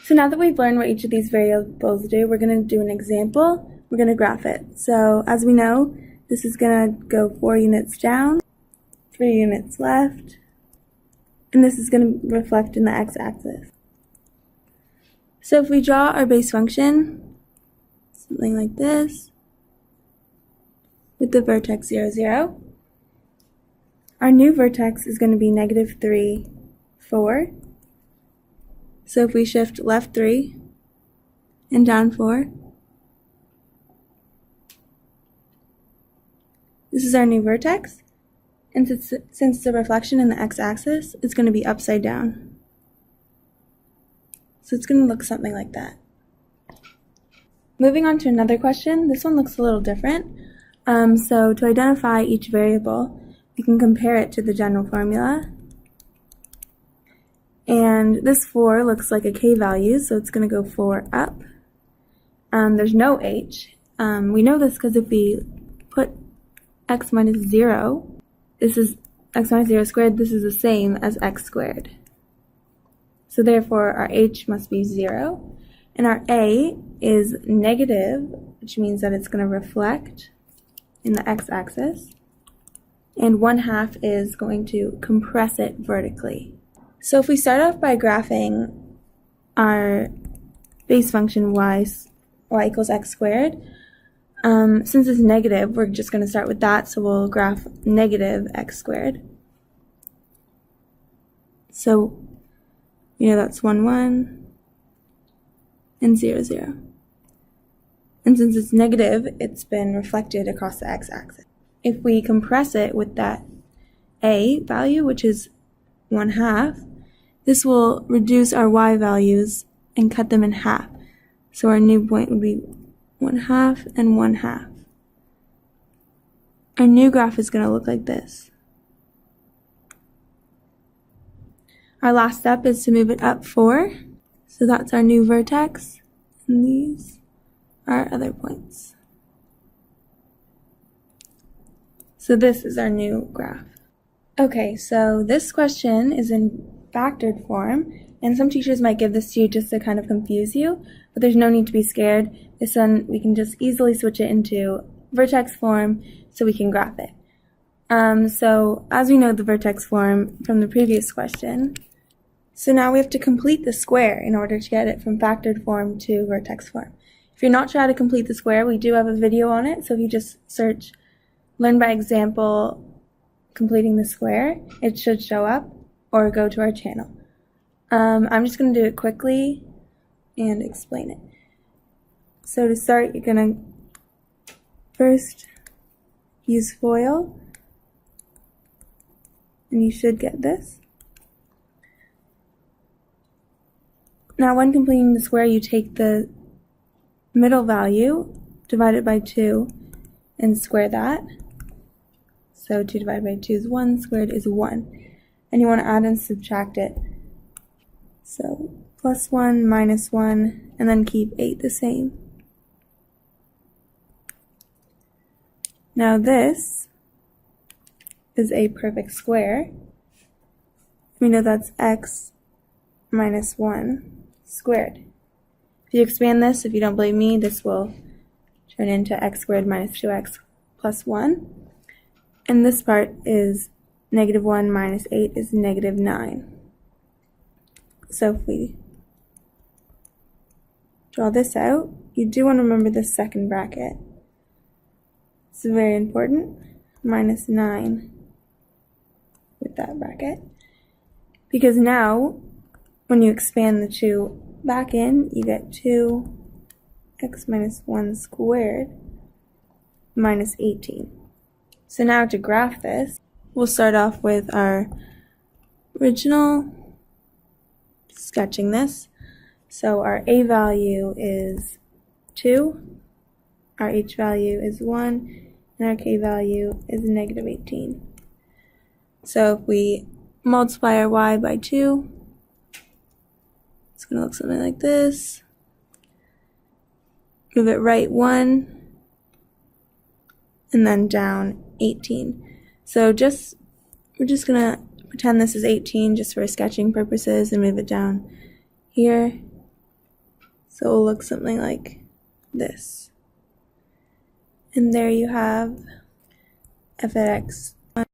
So now that we've learned what each of these variables do, we're going to do an example. We're going to graph it. So as we know, this is going to go 4 units down, 3 units left, and this is going to reflect in the x-axis. So if we draw our base function, something like this, with the vertex 0, 0, our new vertex is going to be -3, 4. So if we shift left 3 and down 4, this is our new vertex, and since the reflection in the x-axis, it's going to be upside down. So it's going to look something like that. Moving on to another question, this one looks a little different. So to identify each variable, we can compare it to the general formula. And this 4 looks like a k value, so it's going to go 4 up. There's no h. We know this because if we put x minus 0, this is x minus 0 squared, this is the same as x squared. So therefore our h must be 0. And our a is negative, which means that it's going to reflect in the x-axis. And 1/2 is going to compress it vertically. So if we start off by graphing our base function y equals x squared, since it's negative, we're just going to start with that, so we'll graph negative x squared. So, that's 1, 1, and 0, 0. And since it's negative, it's been reflected across the x-axis. If we compress it with that a value, which is 1/2, this will reduce our y values and cut them in half. So our new point would be 1/2 and 1/2. Our new graph is going to look like this. Our last step is to move it up 4. So that's our new vertex, and these are our other points. So this is our new graph. Okay, so this question is in factored form, and some teachers might give this to you just to kind of confuse you, but there's no need to be scared. This one, we can just easily switch it into vertex form so we can graph it. So as we know the vertex form from the previous question, so now we have to complete the square in order to get it from factored form to vertex form. If you're not sure how to complete the square, we do have a video on it, so if you just search learn by example completing the square, it should show up, or go to our channel. I'm just going to do it quickly and explain it. So to start, you're going to first use FOIL, and you should get this. Now when completing the square, you take the middle value, divide it by 2, and square that. So 2 divided by 2 is 1, squared is 1. And you want to add and subtract it. So +1, -1, and then keep 8 the same. Now this is a perfect square. We know that's x minus 1 squared. If you expand this, if you don't believe me, this will turn into x squared minus 2x plus 1. And this part is -1 minus 8 is -9. So if we draw this out, you do want to remember the second bracket. It's very important. -9 with that bracket. Because now, when you expand the 2 back in, you get 2x minus 1 squared minus 18. So now to graph this, we'll start off with our original, sketching this. So our a value is 2, our h value is 1, and our k value is -18. So if we multiply our y by 2, it's going to look something like this. Move it right 1, and then down 18. So we're just going to pretend this is 18 just for sketching purposes and move it down here So it will look something like this. And there you have f of x